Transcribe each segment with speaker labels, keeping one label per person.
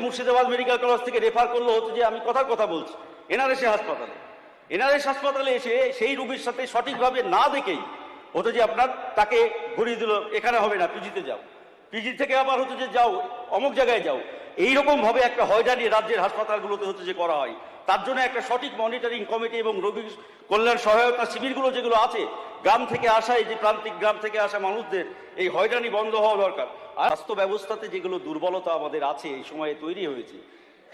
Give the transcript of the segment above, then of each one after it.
Speaker 1: Murshidabad medical college থেকে refer করলো হচ্ছে যে, আমি কথা বলছি, এনআরএস হাসপাতালে এসে সেই রোগীর সাথে সঠিকভাবে না দেখেই হতো যে আপনার তাকে ঘুরিয়ে দিল, এখানে হবে না, পিজিতে যাও, পিজি থেকে আবার হতো যে যাও অমুক জায়গায় যাও। এইরকম ভাবে একটা হয়রানি রাজ্যের হাসপাতালগুলোতে হচ্ছে যে করা হয়। তার জন্য একটা সঠিক মনিটরিং কমিটি এবং রোগী কল্যাণ সহায়তা শিবিরগুলো যেগুলো আছে, গ্রাম থেকে আসা, এই যে প্রান্তিক গ্রাম থেকে আসা মানুষদের এই হয়রানি বন্ধ হওয়া দরকার। আর স্বাস্থ্য ব্যবস্থাতে যেগুলো দুর্বলতা আমাদের আছে এই সময়ে তৈরি হয়েছে,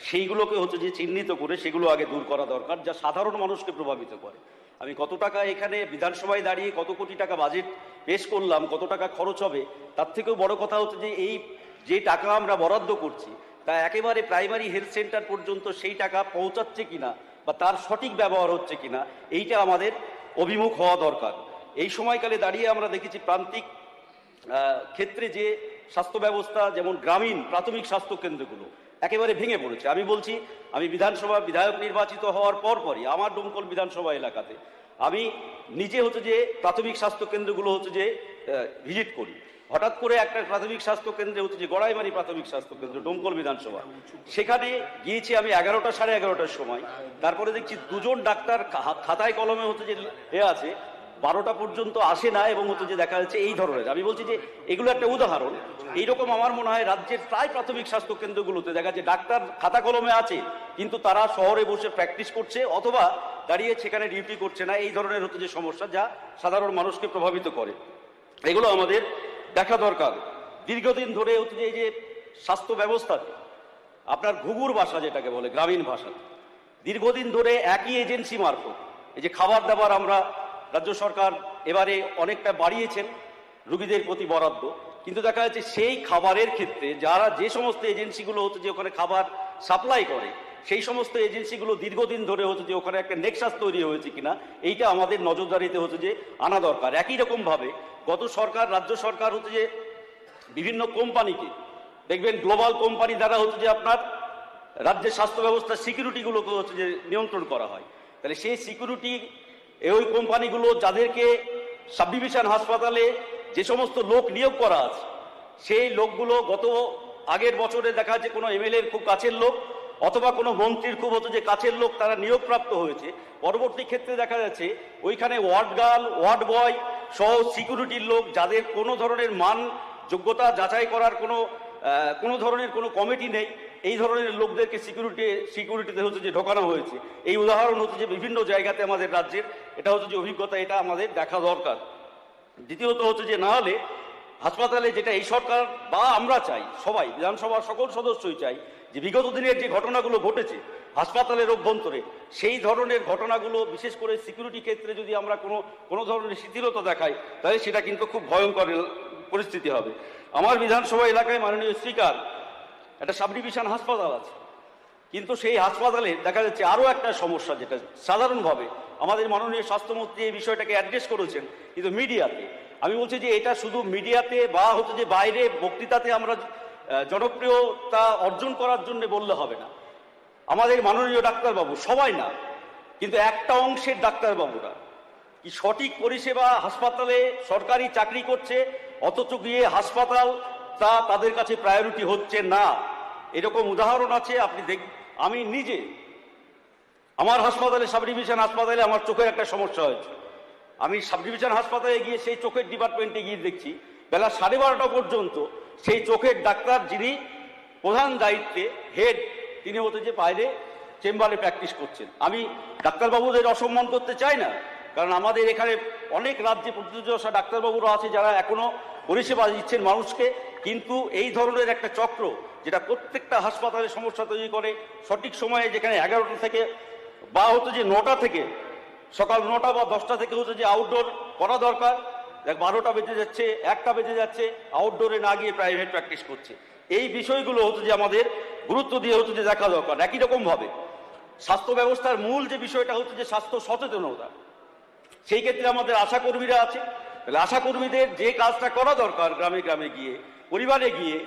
Speaker 1: সেইগুলোকে হচ্ছে যে চিহ্নিত করে সেগুলো আগে দূর করা দরকার, যা সাধারণ মানুষকে প্রভাবিত করে। আমি কত টাকা এখানে বিধানসভায় দাঁড়িয়ে কত কোটি টাকা বাজেট পেশ করলাম, কত টাকা খরচ হবে, তার থেকেও বড় কথা হচ্ছে যে এই যে টাকা আমরা বরাদ্দ করছি তা একেবারে প্রাইমারি হেলথ সেন্টার পর্যন্ত সেই টাকা পৌঁছাচ্ছে কিনা বা তার সঠিক ব্যবহার হচ্ছে কিনা, এইটা আমাদের অভিমুখ হওয়া দরকার। এই সময়কালে দাঁড়িয়ে আমরা দেখেছি প্রান্তিক ক্ষেত্রে যে স্বাস্থ্য ব্যবস্থা, যেমন গ্রামীণ প্রাথমিক স্বাস্থ্য কেন্দ্রগুলো একেবারে ভেঙে পড়েছে। আমি বলছি, আমি বিধানসভা বিধায়ক নির্বাচিত হওয়ার পরই আমার ডোমকল বিধানসভা এলাকাতে আমি নিজে হচ্ছে যে প্রাথমিক স্বাস্থ্য কেন্দ্রগুলো হচ্ছে যে ভিজিট করি। হঠাৎ করে একটা প্রাথমিক স্বাস্থ্য কেন্দ্রে হচ্ছে যে গড়াইমারি প্রাথমিক স্বাস্থ্য কেন্দ্র, ডোমকল বিধানসভা, সেখানে গিয়েছি আমি 11টা সাড়ে 11টার সময়। তারপরে দেখছি দুজন ডাক্তার খাতায় কলমে হচ্ছে যে আছে, 12টা পর্যন্ত আসে না এবং হচ্ছে যে দেখা যাচ্ছে এই ধরনের। আমি বলছি যে এগুলো একটা উদাহরণ। এইরকম আমার মনে হয় রাজ্যের প্রায় প্রাথমিক স্বাস্থ্য কেন্দ্রগুলোতে দেখা যাচ্ছে ডাক্তার খাতা কলমে আছে, কিন্তু তারা শহরে বসে প্র্যাকটিস করছে অথবা দাঁড়িয়ে সেখানে ডিউটি করছে না। এই ধরনের হচ্ছে যে সমস্যা, যা সাধারণ মানুষকে প্রভাবিত করে, এগুলো আমাদের দেখা দরকার। দীর্ঘদিন ধরে হচ্ছে যে এই যে স্বাস্থ্য ব্যবস্থাতে আপনার ঘুঘুর ভাষা যেটাকে বলে গ্রামীণ ভাষা, দীর্ঘদিন ধরে একই এজেন্সি মারফত এই যে খাবার দাবার, আমরা রাজ্য সরকার এবারে অনেকটা বাড়িয়েছেন রোগীদের প্রতি বরাদ্দ, কিন্তু দেখা যাচ্ছে সেই খাবারের ক্ষেত্রে যারা যে সমস্ত এজেন্সিগুলো হচ্ছে যে ওখানে খাবার সাপ্লাই করে, সেই সমস্ত এজেন্সিগুলো দীর্ঘদিন ধরে হচ্ছে যে ওখানে একটা নেক্সাস তৈরি হয়েছে কিনা, এইটা আমাদের নজরদারিতে হচ্ছে যে আনা দরকার। একই রকমভাবে গত সরকার, রাজ্য সরকার হচ্ছে যে বিভিন্ন কোম্পানিকে দেখবেন, গ্লোবাল কোম্পানি দ্বারা হচ্ছে যে আপনার রাজ্যের স্বাস্থ্য ব্যবস্থার সিকিউরিটিগুলোকে হচ্ছে যে নিয়ন্ত্রণ করা হয়। তাহলে সেই সিকিউরিটি ওই কোম্পানিগুলো যাদেরকে সাব ডিভিশন হাসপাতালে যে সমস্ত লোক নিয়োগ করা আছে, সেই লোকগুলো গত আগের বছরে দেখা যাচ্ছে কোনো এমএলএর খুব কাছের লোক অথবা কোনো মন্ত্রীর খুব হতো যে কাছের লোক, তারা নিয়োগপ্রাপ্ত হয়েছে। পরবর্তী ক্ষেত্রে দেখা যাচ্ছে ওইখানে ওয়ার্ড গার্ল, ওয়ার্ড বয় সহ সিকিউরিটির লোক, যাদের কোনো ধরনের মান যোগ্যতা যাচাই করার কোনো ধরনের কোনো কমিটি নেই, এই ধরনের লোকদেরকে সিকিউরিটিতে হচ্ছে যে ঢোকানো হয়েছে। এই উদাহরণ হচ্ছে যে বিভিন্ন জায়গাতে আমাদের রাজ্যের, এটা হচ্ছে যে অভিজ্ঞতা, এটা আমাদের দেখা দরকার। দ্বিতীয়ত হচ্ছে যে না হলে হাসপাতালে, যেটা এই সরকার বা আমরা চাই, সবাই বিধানসভার সকল সদস্যই চাই, যে বিগত দিনের যে ঘটনাগুলো ঘটেছে হাসপাতালের অভ্যন্তরে, সেই ধরনের ঘটনাগুলো বিশেষ করে সিকিউরিটি ক্ষেত্রে যদি আমরা কোনো ধরনের শিথিলতা দেখাই, তাহলে সেটা কিন্তু খুব ভয়ঙ্কর পরিস্থিতি হবে। আমার বিধানসভা এলাকায় মাননীয় স্পিকার একটা সাব ডিভিশন হাসপাতাল আছে, কিন্তু সেই হাসপাতালে দেখা যাচ্ছে আরও একটা সমস্যা, যেটা সাধারণভাবে আমাদের মাননীয় স্বাস্থ্যমন্ত্রী এই বিষয়টাকে অ্যাড্রেস করেছেন, কিন্তু মিডিয়াতে, আমি বলছি যে এটা শুধু মিডিয়াতে বা হচ্ছে যে বাইরে বক্তৃতাতে আমরা জনপ্রিয়তা অর্জন করার জন্য বললে হবে না। আমাদের মাননীয় ডাক্তারবাবু, সবাই না কিন্তু একটা অংশের ডাক্তারবাবুরা কি সঠিক পরিষেবা হাসপাতালে সরকারি চাকরি করছে, অথচ গিয়ে হাসপাতাল তা তাদের কাছে প্রায়োরিটি হচ্ছে না। এরকম উদাহরণ আছে, আপনি আমি নিজে আমার হাসপাতালে, সাব ডিভিশন হাসপাতালে আমার চোখের একটা সমস্যা হয়েছে। আমি সাব ডিভিশন হাসপাতালে গিয়ে সেই চোখের ডিপার্টমেন্টে গিয়ে দেখছি বেলা 12:30 পর্যন্ত সেই চোখের ডাক্তার, যিনি প্রধান দায়িত্বে হেড, তিনি হতে যে বাইরে চেম্বারে প্র্যাকটিস করছেন। আমি ডাক্তারবাবুদের অসম্মান করতে চাই না, কারণ আমাদের এখানে অনেক রাজ্যে প্রতিযোগিতা ডাক্তারবাবুরা আছে যারা এখনো পরিষেবা দিচ্ছেন মানুষকে, কিন্তু এই ধরনের একটা চক্র যেটা প্রত্যেকটা হাসপাতালে সমস্যা তৈরি করে। সঠিক সময়ে, যেখানে 11টা থেকে বা হতো যে 9টা থেকে, সকাল 9টা বা 10টা থেকে হচ্ছে যে আউটডোর করা দরকার, 12টা বেজে যাচ্ছে, 1টা বেজে যাচ্ছে, আউটডোরে না গিয়ে প্রাইভেট প্র্যাকটিস করছে। এই বিষয়গুলো হচ্ছে যে আমাদের গুরুত্ব দিয়ে হচ্ছে যে দেখা দরকার। একই রকমভাবে স্বাস্থ্য ব্যবস্থার মূল যে বিষয়টা হচ্ছে যে স্বাস্থ্য সচেতনতা, সেই ক্ষেত্রে আমাদের আশাকর্মীরা আছে। তাহলে আশাকর্মীদের যে কাজটা করা দরকার, গ্রামে গ্রামে গিয়ে, পরিবারে গিয়ে,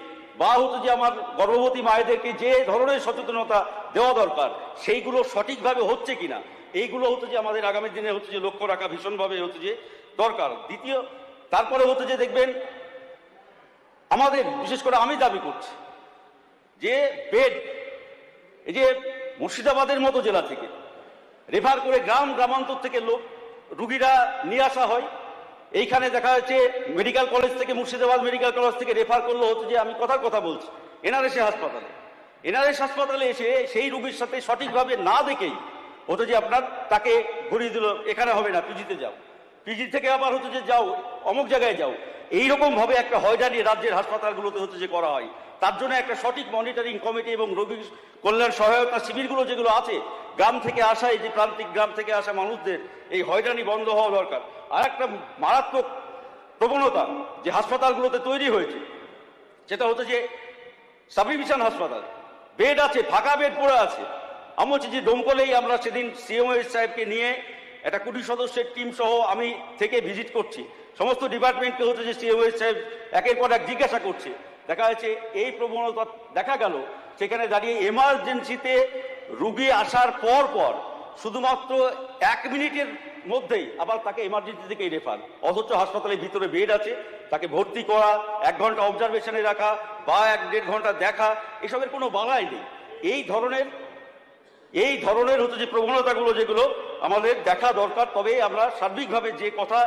Speaker 1: বা হচ্ছে যে আমার গর্ভবতী মায়েদেরকে যে ধরনের সচেতনতা দেওয়া দরকার, সেইগুলো সঠিকভাবে হচ্ছে কিনা, এইগুলো হচ্ছে যে আমাদের আগামী দিনে হচ্ছে যে লক্ষ্য রাখা ভীষণভাবে হচ্ছে যে দরকার। তারপরে হচ্ছে যে দেখবেন আমাদের, বিশেষ করে আমি দাবি করছি যে বেড, এই যে মুর্শিদাবাদের মতো জেলা থেকে রেফার করে গ্রামান্তর থেকে রুগীরা নিয়ে আসা হয়। এইখানে দেখা যাচ্ছে মেডিকেল কলেজ থেকে, মুর্শিদাবাদ মেডিকেল কলেজ থেকে রেফার করলো হচ্ছে যে, আমি কথা বলছি, এনআরএস হাসপাতালে এসে সেই রুগীর সাথে সঠিকভাবে না দেখেই হতো যে আপনার তাকে ঘুরিয়ে দিল, এখানে হবে না, পিজিতে যাও, পিজি থেকে আবার হতো যে যাও অমুক জায়গায় যাও। এইরকম ভাবে একটা হয়রানি রাজ্যের হাসপাতালগুলোতে হচ্ছে যে করা হয়। তার জন্য একটা সঠিক মনিটরিং কমিটি এবং রোগী কল্যাণ সহায়তা শিবিরগুলো যেগুলো আছে, গ্রাম থেকে আসা, এই যে প্রান্তিক গ্রাম থেকে আসা মানুষদের এই হয়রানি বন্ধ হওয়া দরকার। আর একটা মারাত্মক প্রবণতা যে হাসপাতালগুলোতে তৈরি হয়েছে, সেটা হচ্ছে যে সাবডিভিশন হাসপাতাল, বেড আছে, ফাঁকা বেড পড়ে আছে। আমি বলছি যে দমকলেই আমরা সেদিন সিএমওএস সাহেবকে নিয়ে একটা 20 সদস্যের টিম সহ আমি থেকে ভিজিট করছি, সমস্ত ডিপার্টমেন্টকে হচ্ছে যে সিএমওএস সাহেব একের পর এক জিজ্ঞাসা করছে। দেখা যাচ্ছে এই প্রবণতা দেখা গেল সেখানে দাঁড়িয়ে এমার্জেন্সিতে রুগী আসার পর শুধুমাত্র 1 মিনিটের মধ্যেই আবার তাকে এমার্জেন্সি থেকেই রেফার, অথচ হাসপাতালের ভিতরে বেড আছে, তাকে ভর্তি করা, 1 ঘন্টা অবজারভেশনে রাখা বা 1-1.5 ঘন্টা দেখা, এসবের কোনো বালাই নেই। এই ধরনের হচ্ছে যে প্রবণতাগুলো যেগুলো আমাদের দেখা দরকার, তবে আমরা সার্বিকভাবে যে কথা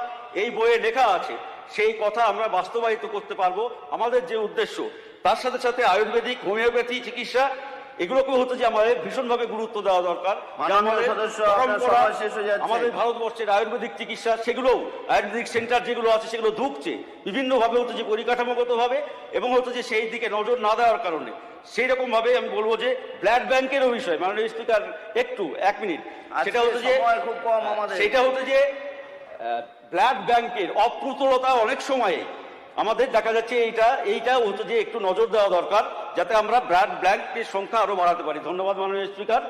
Speaker 1: এই বইয়ে লেখা আছে সেই কথা আমরা বাস্তবায়িত করতে পারবো। আমাদের যে উদ্দেশ্য, তার সাথে সাথে আয়ুর্বেদিক, হোমিওপ্যাথি চিকিৎসা, এগুলোকে হচ্ছে যে আমাদের ভীষণভাবে গুরুত্ব দেওয়া দরকার। আমাদের ভারতবর্ষের আয়ুর্বেদিক চিকিৎসা, সেগুলো আয়ুর্বেদিক সেন্টার যেগুলো আছে সেগুলো ধুঁকছে বিভিন্নভাবে হচ্ছে যে পরিকাঠামোগত ভাবে, এবং হচ্ছে যে সেই দিকে নজর না দেওয়ার কারণে সেই রকম ভাবে আমি বলবো যে ব্লাড ব্যাংকেরও বিষয়, মাননীয় স্পিকার একটু 1 মিনিট, সেটা হচ্ছে যে ব্লাড ব্যাংকের অপ্রতুলতা অনেক সময়ে আমাদের দেখা যাচ্ছে এইটা হচ্ছে যে একটু নজর দেওয়া দরকার, যাতে আমরা ব্লাড ব্যাংকের সংখ্যা আরো বাড়াতে পারি। ধন্যবাদ মাননীয় স্পিকার।